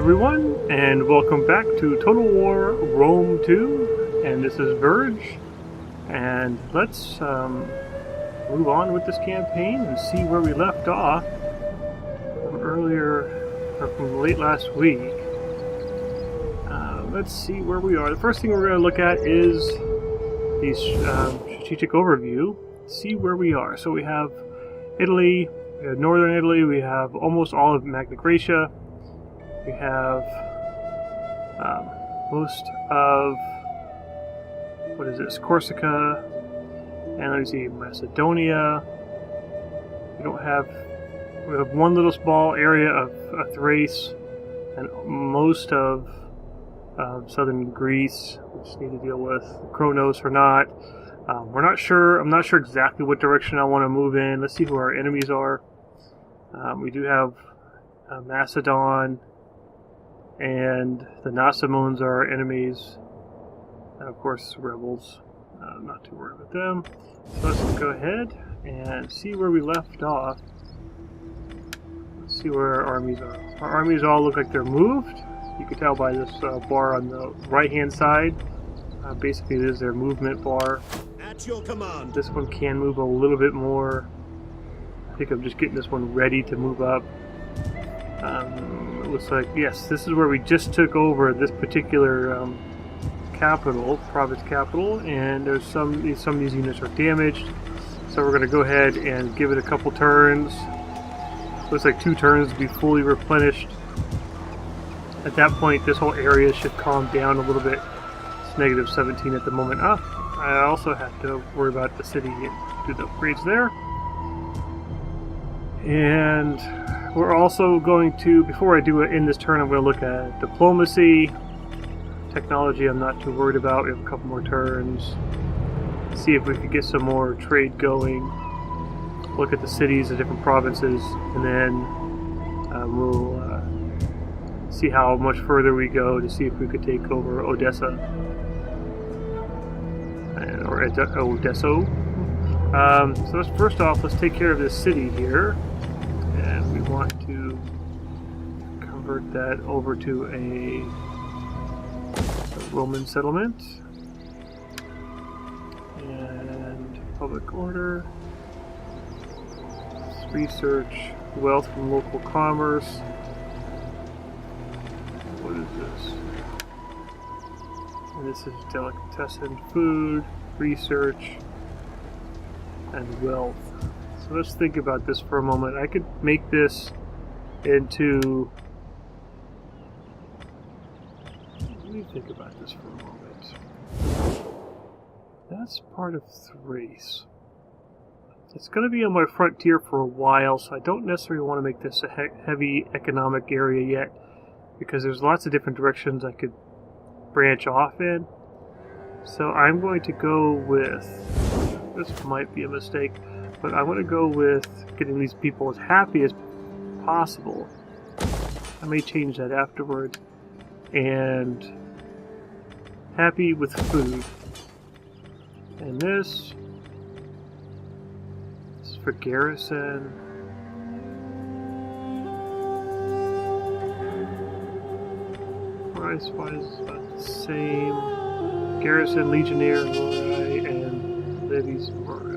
everyone, and welcome back to Total War Rome 2, and this is Verge, and let's move on with this campaign and see where we left off from from late last week. Let's see where we are. The first thing we're going to look at is the strategic overview, see where we are. So we have Italy, we have northern Italy, we have almost all of Magna Graecia. We have most of, what is this, Corsica, and let me see, Macedonia. We have one little small area of Thrace, and most of southern Greece, we just need to deal with Kronos or not. I'm not sure exactly what direction I want to move in. Let's see who our enemies are. We do have Macedon, and the Nasamones are our enemies, and of course rebels. Not too worried about them. So let's go ahead and see where we left off. Let's see where our armies are. Our armies all look like they're moved. You can tell by this bar on the right hand side. Basically this is their movement bar. At your command. This one can move a little bit more. I think I'm just getting this one ready to move up. It looks like, yes, this is where we just took over this particular province capital, and there's some of these units are damaged, so we're going to go ahead and give it a couple turns. Looks like 2 turns to be fully replenished. At that point, this whole area should calm down a little bit. It's negative 17 at the moment. I also have to worry about the city and do the upgrades there. And we're also going to, before I do it in this turn, I'm going to look at diplomacy. Technology I'm not too worried about. We have a couple more turns. See if we could get some more trade going. Look at the cities, the different provinces, and then we'll see how much further we go to see if we could take over Odessa. Or Odesso. So first off, let's take care of this city here. And we want to convert that over to a Roman settlement. And public order. Let's research wealth from local commerce. What is this? And this is delicatessen, food, research, and wealth. So let's think about this for a moment. I could make this into... Let me think about this for a moment. That's part of Thrace. It's going to be on my frontier for a while, so I don't necessarily want to make this a heavy economic area yet, because there's lots of different directions I could branch off in. So I'm going to go with... This might be a mistake, but I want to go with getting these people as happy as possible. I may change that afterward. And happy with food. And this is for garrison. Price-wise, it's about the same. Garrison, Legionnaire, Morai, and Levies, Morai.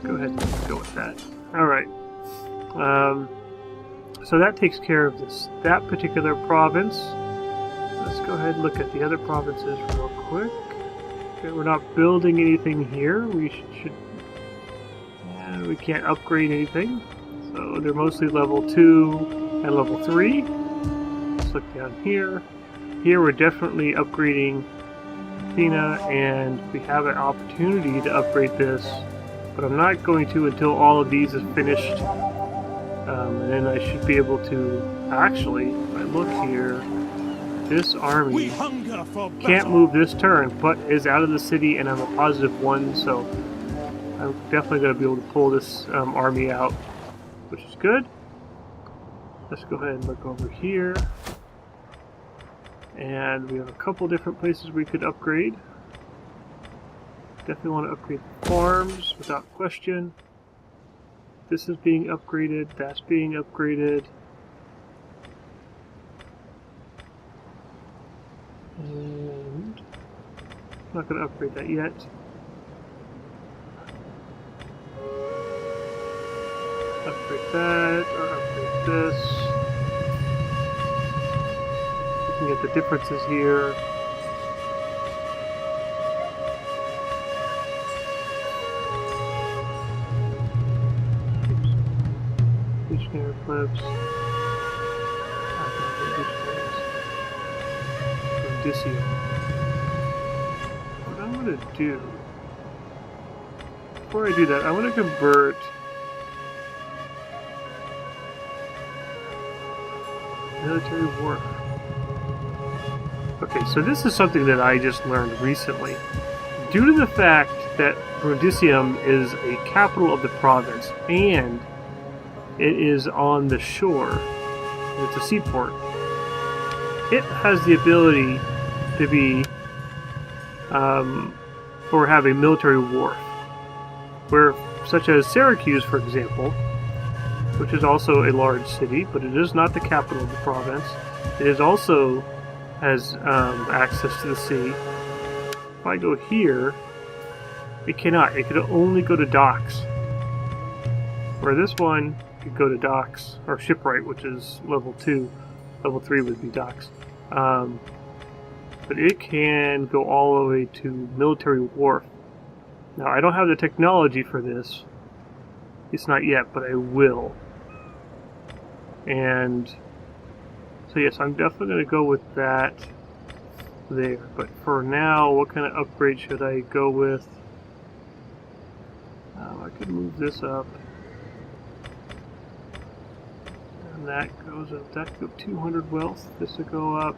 Go ahead and go with that. Alright. So that takes care of that particular province. Let's go ahead and look at the other provinces real quick. Okay, we're not building anything here. We should we can't upgrade anything. So they're mostly level 2 and level 3. Let's look down here. Here we're definitely upgrading Athena, and we have an opportunity to upgrade this. But I'm not going to until all of these is finished. And then I should be able to... Actually, if I look here, this army can't move this turn, but is out of the city, and I'm a +1, so I'm definitely going to be able to pull this army out, which is good. Let's go ahead and look over here. And we have a couple different places we could upgrade. Definitely want to upgrade the farms without question. This is being upgraded, that's being upgraded. And I'm not going to upgrade that yet. Upgrade that, or upgrade this. Looking at the differences here. Missionary plebs. Odysseum. What I'm going to do, before I do that, I want to convert military work. Okay, so this is something that I just learned recently. Due to the fact that Odysseum is a capital of the province and it is on the shore, it's a seaport, it has the ability to be or have a military wharf, where such as Syracuse, for example, which is also a large city, but it is not the capital of the province. It is also has access to the sea. If I go here, it cannot. It could only go to docks. Where this one could go to docks, or shipwright, which is level 2. Level 3 would be docks. But it can go all the way to military wharf. Now, I don't have the technology for this. It's not yet, but I will. And so yes, I'm definitely going to go with that there. But for now, what kind of upgrade should I go with? I could move this up. And that goes up. That could go 200 wealth. This would go up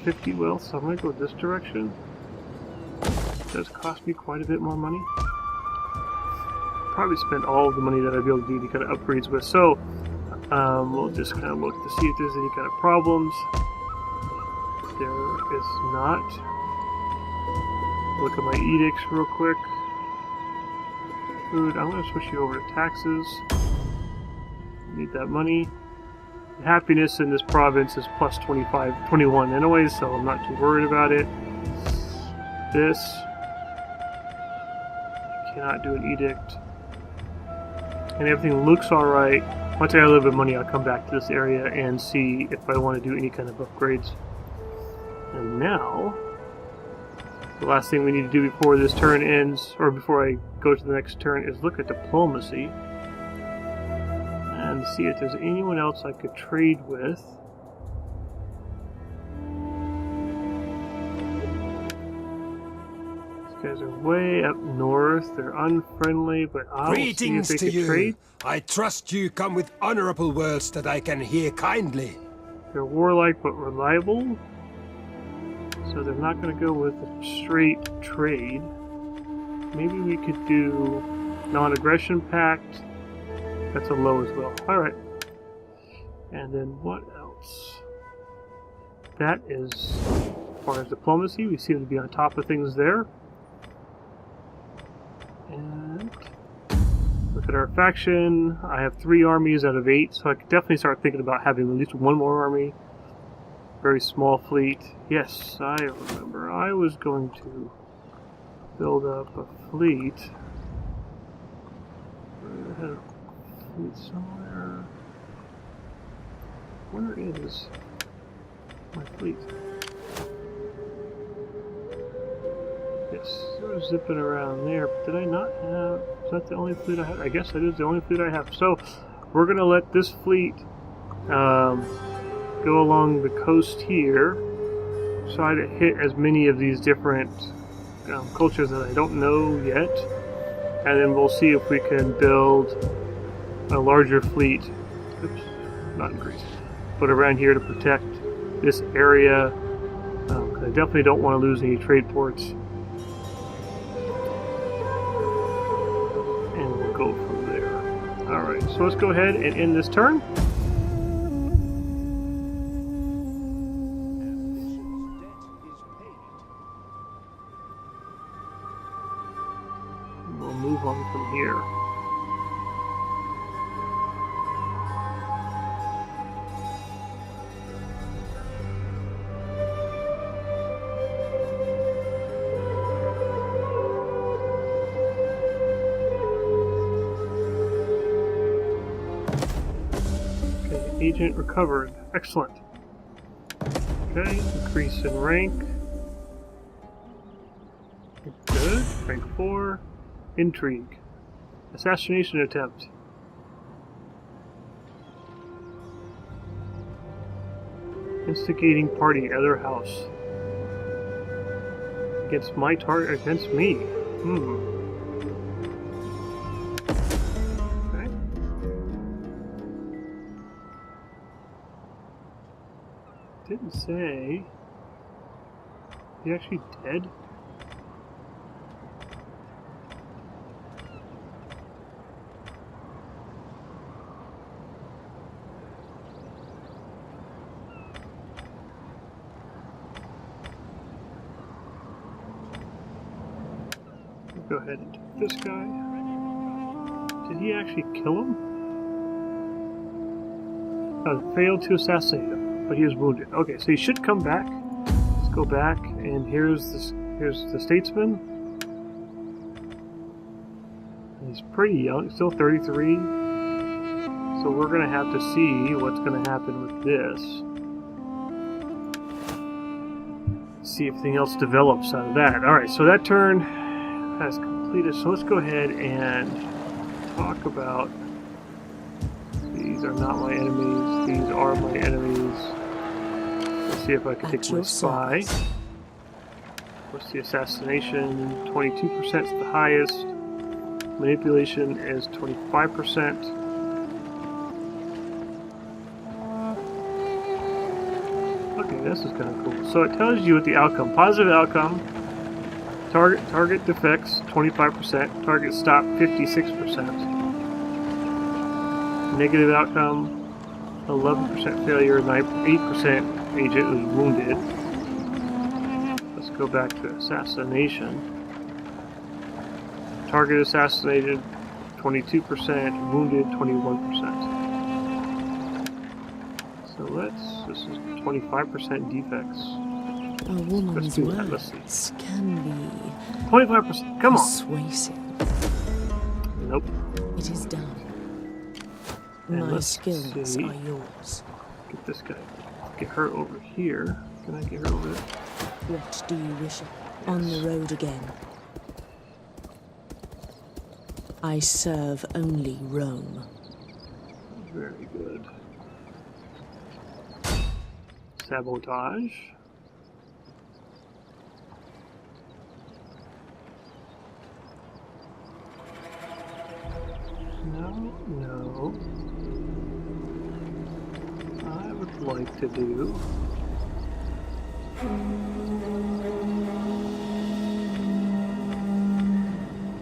50 wealth. So I'm going to go this direction. It does cost me quite a bit more money. Probably spend all of the money that I'd be able to do any kind of upgrades with. So we'll just kind of look to see if there's any kind of problems. There is not. Look at my edicts real quick. Food. I'm going to switch you over to taxes. Need that money. Happiness in this province is plus 21 anyway, so I'm not too worried about it. This. Cannot do an edict. And everything looks alright. Once I have a little bit of money, I'll come back to this area and see if I want to do any kind of upgrades. And now, the last thing we need to do before this turn ends, or before I go to the next turn, is look at diplomacy. And see if there's anyone else I could trade with. These guys are way up north. They're unfriendly, but I'll see if they can trade. I trust you come with honorable words that I can hear kindly. They're warlike but reliable. So they're not going to go with a straight trade. Maybe we could do non-aggression pact. That's a low as well. Alright. And then what else? That is, as far as diplomacy, we seem to be on top of things there. And look at our faction. I have 3 armies out of 8, so I could definitely start thinking about having at least 1 more army. Very small fleet. Yes, I remember. I was going to build up a fleet. I had a fleet somewhere. Where is my fleet? Yes, it was zipping around there. But did I not have? Is that the only fleet I have? I guess that is the only fleet I have. So we're going to let this fleet go along the coast here, try to hit as many of these different cultures that I don't know yet, and then we'll see if we can build a larger fleet. Oops, not in Greece, but around here to protect this area. I definitely don't want to lose any trade ports, and we'll go from there. Alright, so let's go ahead and end this turn. here. Okay, agent recovered. Excellent. Okay, increase in rank. Good. Rank 4. Intrigue. Assassination attempt. Instigating party, other house. Against my target, against me. Okay. Didn't say. Is he actually dead? Go ahead and take this guy. Did he actually kill him? Oh, failed to assassinate him, but he was wounded. Okay, so he should come back. Let's go back, and here's the statesman. He's pretty young, still 33. So we're gonna have to see what's gonna happen with this. See if anything else develops out of that. Alright, so that turn has completed, so let's go ahead and talk about these are not my enemies, these are my enemies. Let's see if I can take my spy. What's the assassination? 22% is the highest. Manipulation is 25%. Okay, this is kind of cool. So it tells you what the outcome, positive outcome. Target defects 25%, target stop 56%. Negative outcome 11% failure, 8% agent was wounded. Let's go back to assassination. Target assassinated 22%, wounded 21%. So this is 25% defects. A woman's Let's words can be 25%. Come on. persuasive. Nope. It is done. And My let's skills see. are yours. Get this guy. Get her over here. Can I get her over there? What do you wish? On the road again. I serve only Rome. Very good. Sabotage. No. I would like to do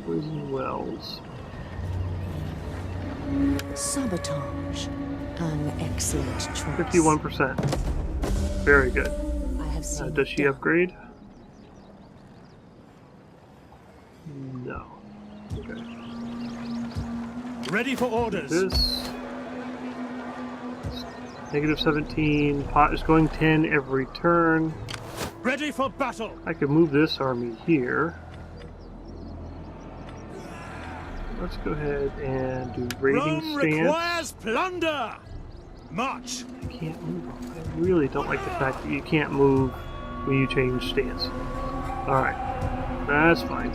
poison wells. Sabotage. An excellent choice. 51%. Very good. I have seen Does she done. upgrade? No. Okay. Ready for orders. This negative 17. Pot is going 10 every turn. Ready for battle. I could move this army here. Let's go ahead and do raiding Rome stance. requires plunder. March. I can't move. I really don't like the fact that you can't move when you change stance. Alright. That's fine.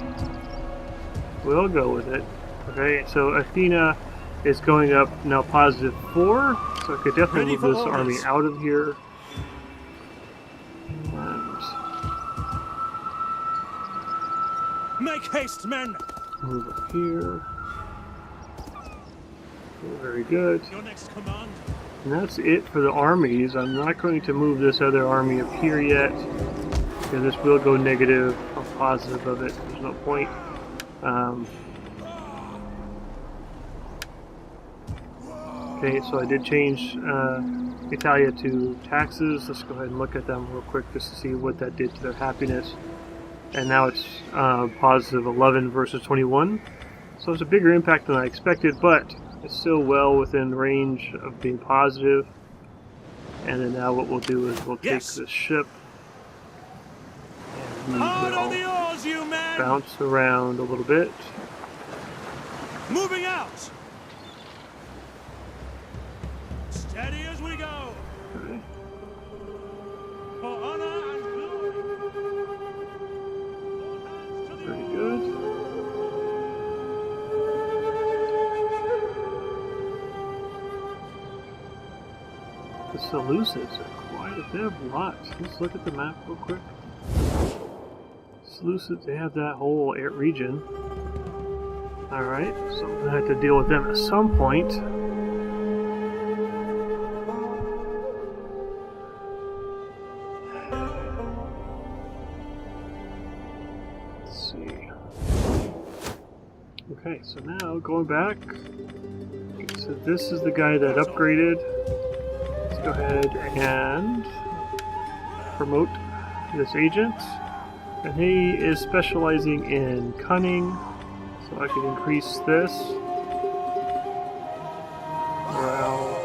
We'll go with it. Okay, so Athena is going up now +4, so I could definitely Ready move for this orders. army out of here. And Make haste, men. move up here. Very good. Your next command. And that's it for the armies. I'm not going to move this other army up here yet, because this will go negative. I'm positive of it. There's no point. Okay, so I did change Italia to taxes. Let's go ahead and look at them real quick just to see what that did to their happiness. And now it's positive 11 versus 21. So it's a bigger impact than I expected, but it's still well within range of being positive. And then now what we'll do is we'll take this ship and we Hard on will the oars, you men! bounce around a little bit. Moving out! Steady as we go! Okay. For honor and glory! All hands to the Very oars. good. The Seleucids are quite a bit of lot. Let's look at the map real quick. Seleucids, they have that whole region. Alright, so I'm going to have to deal with them at some point. Let's see. Okay, so now going back. Okay, so this is the guy that upgraded. Let's go ahead and promote this agent. And he is specializing in cunning. So I could increase this. Morale.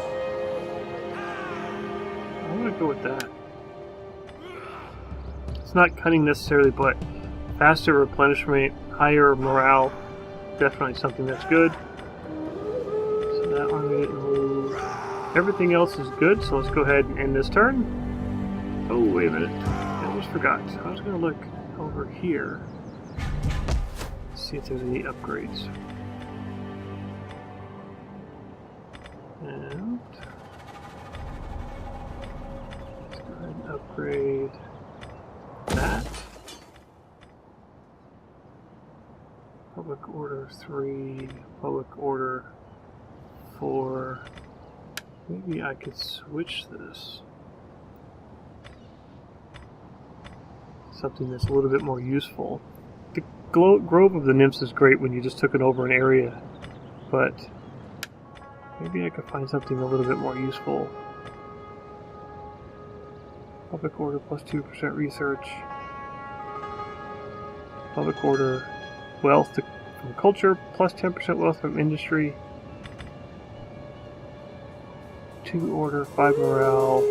I'm going to go with that. It's not cunning necessarily, but faster replenishment, higher morale. Definitely something that's good. So that army didn't move. Everything else is good, so let's go ahead and end this turn. Oh, wait a minute. I almost forgot. I was going to look over here. See if there's any upgrades. And let's go ahead and upgrade that. Public order 3, public order 4. Maybe I could switch this. Something that's a little bit more useful. The Grove of the Nymphs is great when you just took it over an area, but maybe I could find something a little bit more useful. Public order plus 2% research. Public order wealth from culture plus 10% wealth from industry. 2 order, 5 morale.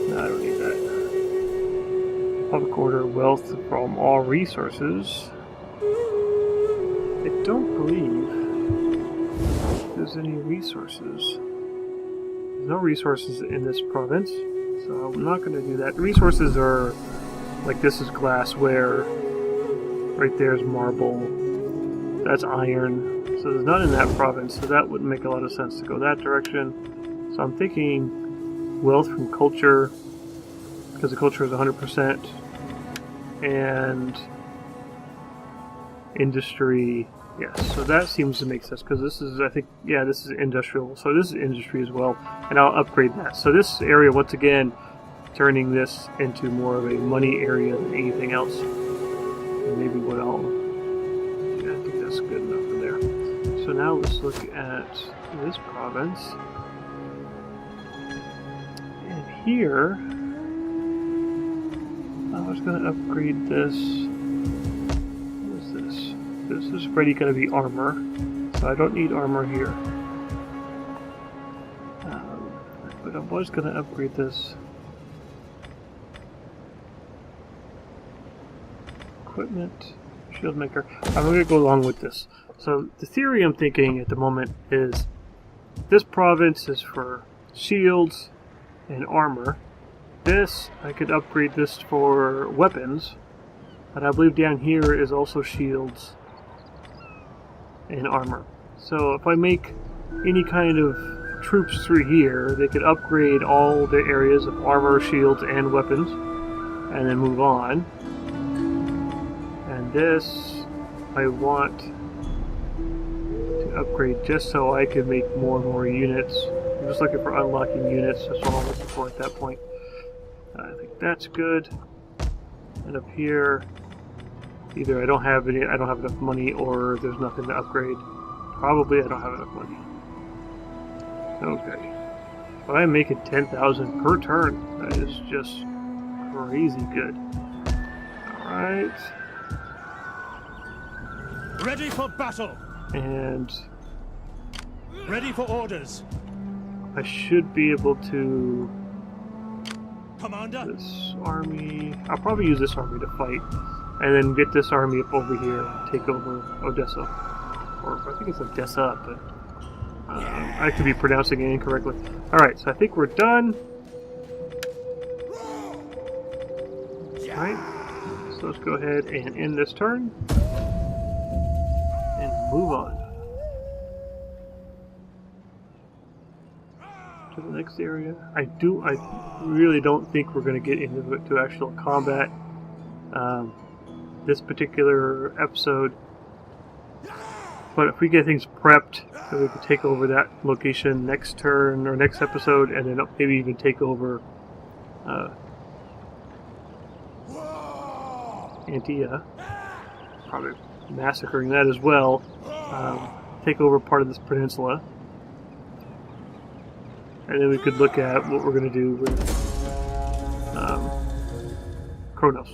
No, I don't need that. Public order wealth from all resources. I don't believe there's any resources. There's no resources in this province, so I'm not going to do that. Resources are like this is glassware. Right there is marble. That's iron. So there's none in that province, so that wouldn't make a lot of sense to go that direction. So I'm thinking wealth from culture, because the culture is 100%, and industry, yes. So that seems to make sense, because this is, I think, yeah, this is industrial. So this is industry as well, and I'll upgrade that. So this area, once again, turning this into more of a money area than anything else. And maybe what I'll, yeah, I think that's good enough for there. So now let's look at this province. And here, I was going to upgrade this. What is this? This is already going to be armor, so I don't need armor here. But I was going to upgrade this. Equipment, shield maker. I'm going to go along with this. So the theory I'm thinking at the moment is this province is for shields and armor. This, I could upgrade this for weapons, but I believe down here is also shields and armor. So if I make any kind of troops through here, they could upgrade all the areas of armor, shields, and weapons, and then move on. And this, I want to upgrade just so I can make more and more units. I'm just looking for unlocking units, that's all I'm looking for at that point. I think that's good. And up here, either I don't have enough money, or there's nothing to upgrade. Probably I don't have enough money. Okay. But I'm making 10,000 per turn. That is just crazy good. Alright. Ready for battle! And Ready for orders. I should be able to... Commander. This army... I'll probably use this army to fight. And then get this army up over here and take over Odessa. Or I think it's Odessa, but... I could be pronouncing it incorrectly. Alright, so I think we're done. Alright, so let's go ahead and end this turn. And move on. To the next area. I really don't think we're going to get into actual combat this particular episode. But if we get things prepped, then we can take over that location next turn or next episode, and then maybe even take over Antia. Probably massacring that as well. Take over part of this peninsula. And then we could look at what we're going to do with Kronos.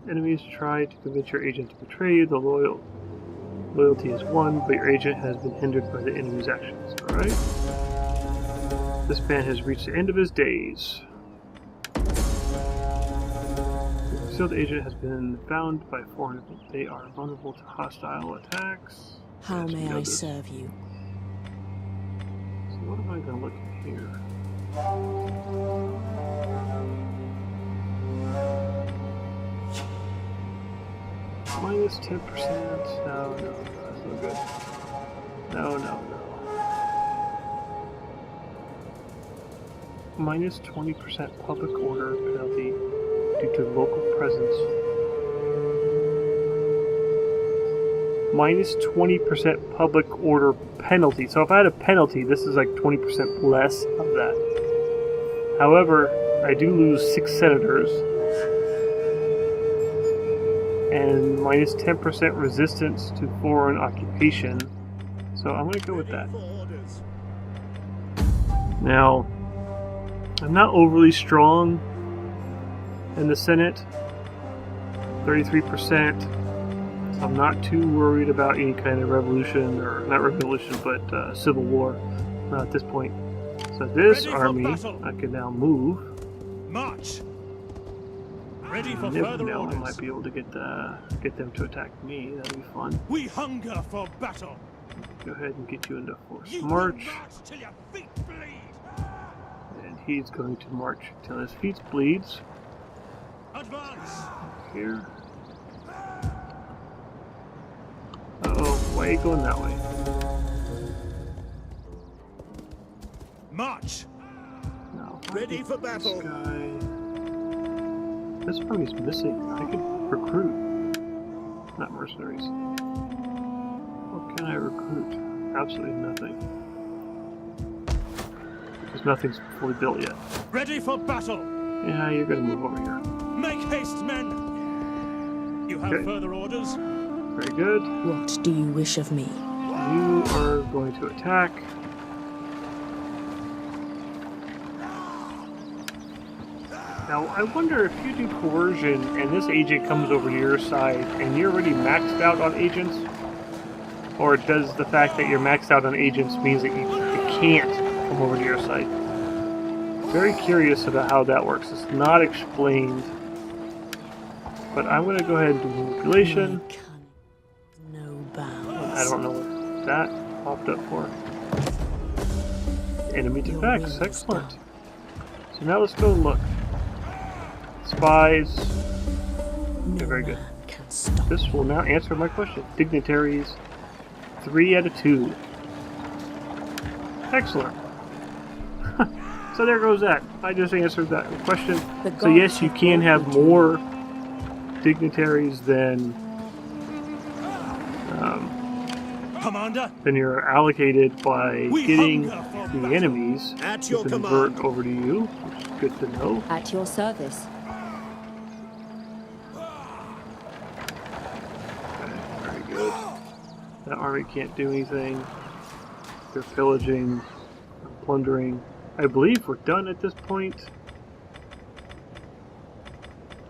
Enemies try to convince your agent to betray you. The loyalty is won, but your agent has been hindered by the enemy's actions. Alright. This man has reached the end of his days. The concealed agent has been found by foreigners. They are vulnerable to hostile attacks. How may I serve you? So what am I going to look at here? Minus 10%. No, that's no good. No. Minus 20% public order penalty due to local presence. Minus 20% public order penalty. So if I had a penalty, this is like 20% less of that. However, I do lose 6 senators. And minus 10% resistance to foreign occupation. So I'm going to go with that. Now, I'm not overly strong in the Senate. 33%. So I'm not too worried about any kind of revolution, or not revolution, but civil war. Not at this point. So this army, I can now move. March. Ready for Never further know, I orders. might be able to get them to attack me. That'll be fun. We hunger for battle. Go ahead and get you into force You will march. till your feet bleed. And he's going to march till his feet bleeds. Advance. Here. Uh-oh, why are you going that way? March. No. Ready for battle. This guy. This army's missing. I could recruit. Not mercenaries. What can I recruit? Absolutely nothing. Because nothing's fully built yet. Ready for battle. Yeah, you're gonna move over here. Make haste, men. You have Okay. further orders? Very good. What do you wish of me? You are going to attack. Now, I wonder if you do coercion and this agent comes over to your side and you're already maxed out on agents? Or does the fact that you're maxed out on agents means that you can't come over to your side? Very curious about how that works. It's not explained. But I'm going to go ahead and do manipulation. My cunning, no bounds. I don't know what that popped up for. Enemy Your defects. will is Excellent. done. So now let's go look. Spies. No Okay, very good. man can stop. This will now answer my question. Dignitaries. 3 out of 2. Excellent. So there goes that. I just answered that question. So yes, you can have more dignitaries than Commander. you're allocated by We getting hunger for the battle. enemies At to your convert command. over to you, which is good to know. At your service. Okay, very good. That army can't do anything. They're pillaging, plundering. I believe we're done at this point.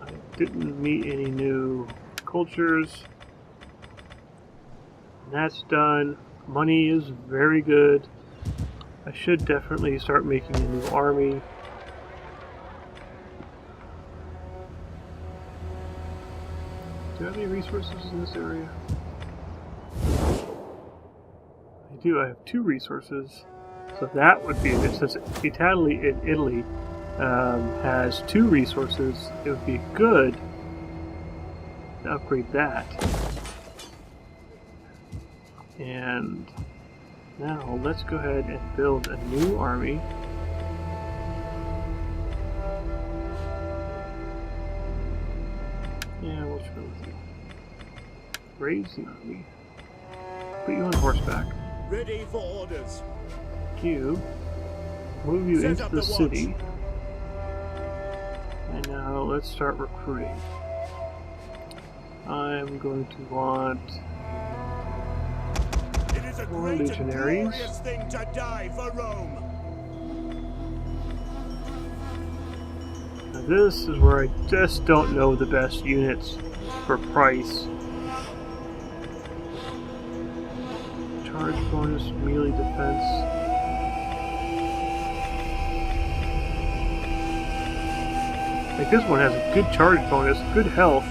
I didn't meet any new cultures. And that's done. Money is very good. I should definitely start making a new army. Do I have any resources in this area? I do. I have 2 resources. So that would be good. Since Italy has 2 resources, it would be good to upgrade that. And now let's go ahead and build a new army. Yeah, we'll just go with you. Raise the army. Put you on horseback. Ready for orders. You. Move you into the city. And now let's start recruiting. I'm going to want It is a 4 great and legionaries. glorious thing to die for Rome. Now this is where I just don't know the best units for price. Charge bonus, melee defense. Like this one has a good charge bonus, good health.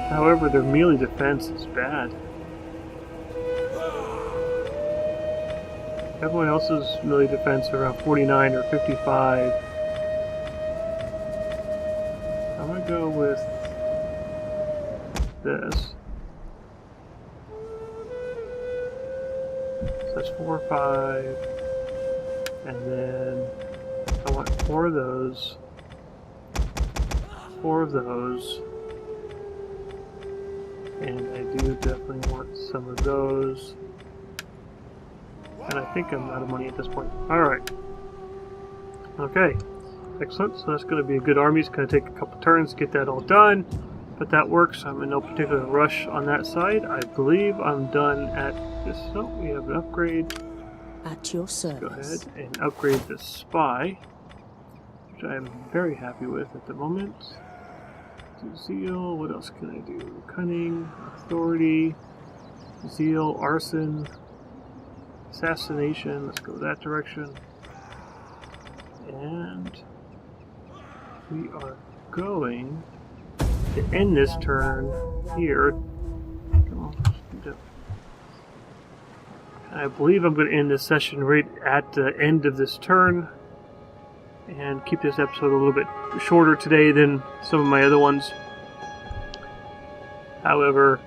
However, their melee defense is bad. Everyone else's melee defense are around 49 or 55. I'm gonna go with this. So that's 4 or 5. And then I want 4 of those. 4 of those. And I do definitely want some of those. And I think I'm out of money at this point. Alright. Okay. Excellent. So that's going to be a good army. It's going to take a couple turns to get that all done. But that works. I'm in no particular rush on that side. I believe I'm done at this. Oh, we have an upgrade. At your service. Go ahead and upgrade the spy, which I am very happy with at the moment. Do zeal. What else can I do? Cunning, authority, zeal, arson, assassination. Let's go that direction. And we are going to end this turn here. I believe I'm going to end this session right at the end of this turn and keep this episode a little bit shorter today than some of my other ones. However,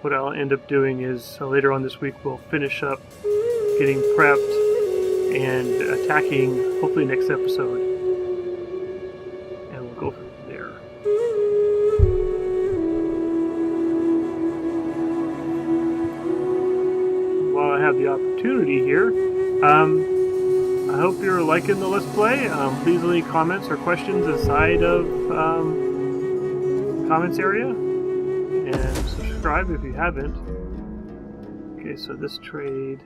what I'll end up doing is later on this week we'll finish up getting prepped and attacking hopefully next episode, and we'll go from there. While I have the opportunity here, I hope you're liking the Let's Play. Please leave comments or questions inside of comments area, and subscribe if you haven't. Okay, so this trade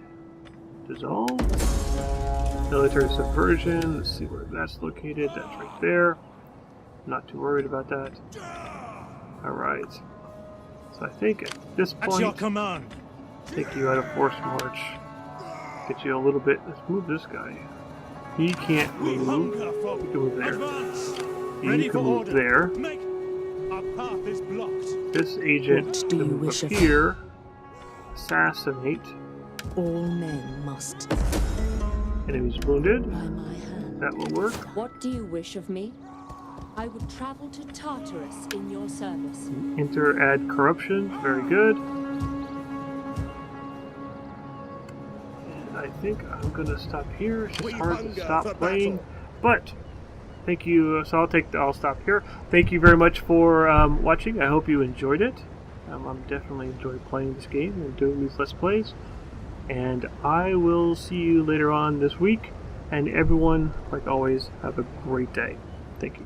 dissolve. Military subversion. Let's see where that's located. That's right there. Not too worried about that. Alright. So I think at this At your point, command. take you out of force march. Get you a little bit. Let's move this guy. He can't move. Hunger for You can move there. advance. You Ready can for move order. there. Make. Our path is blocked. This agent What do can you move wish up of here. Assassinate. All men must die Enemies wounded. by my hand. That will work. What do you wish of me? I would travel to Tartarus in your service. Enter, add corruption. Very good. And I think I'm gonna stop here. It's just We hard to hunger stop for playing. battle. But thank you. So I'll stop here. Thank you very much for watching. I hope you enjoyed it. I'm definitely enjoyed playing this game and doing these Let's Plays. And I will see you later on this week. And everyone, like always, have a great day. Thank you.